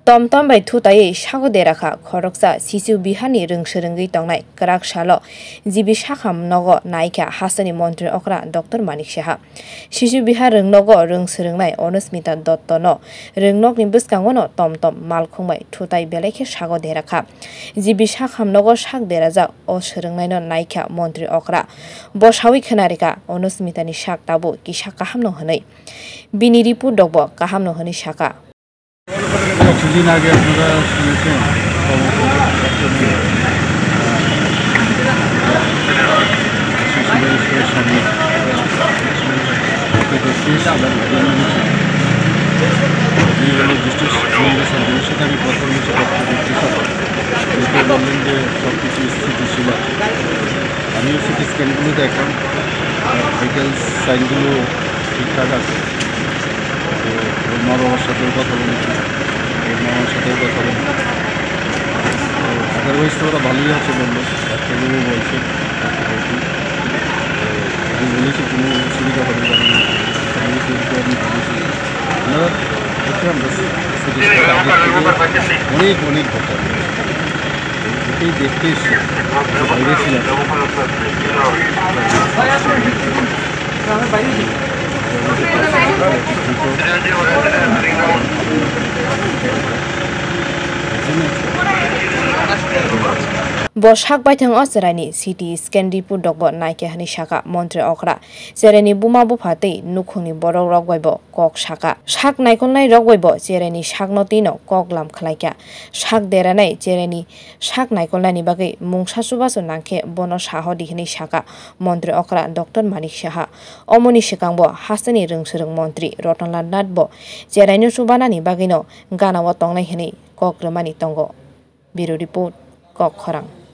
Tom by Tutai, Shago deraka, khoroksa, Shisu Bihar ni rwng tongnai, kwrak salo, jibi sakham nogo naika, haste ni Montri okra, Dr. Manik saha. Shisu Bihar nogo swrwngnai, onusmita dottono, nog ni buskangono tom malkhong by Tutai beleke shago deraka. Jibi sakham nogo sak derajak, o swrwngnai no naika, Montri okra. Boshawi khanarika, onusmita ni sak tabu, kisa kaham no hanai. Biniripu dogbo, kaham no hani saka. কিছুদিন আগে আপনারা শুনেছেন সেটা আমি প্রথম বললেন যে সব কিছু স্থিতিশীল আমিও সিটি স্ক্যানগুলো দেখলাম ভাইটাল সাইনগুলো ঠিকঠাক আছে তো মা বাবার সাথেও কথা বলেছি মামার সাথেও কথা বলি আদারওয়াইজ তো ওরা ভালোই আছে বললো ডাক্তারবাবু বলছে আমি বলেছি কোনো অসুবিধা হবে না আমি বলেছি আমরা দেখলাম অনেক কথা এটাই দেখতে এসে বাইরে ছিলাম Boshak baitang osrani city scan report dogbo naike hani saka Montri okra cheraini buma bufate nokhong ni borog rogwaibo kok saka sak naikolnai rogwaibo cheraini sakno tino kok lam khlaika sak deranai cheraini sak naikolnai ni bagai mungsa subaso nangkhe bono saha dihini saka Montri okra Dr. Manik saha omoni sikangbo hasteni rwng Montri Rotonla natbo cheraino subana ni bagino ganawa tongnai hini kok rwmani tongo Bureau report kok khorang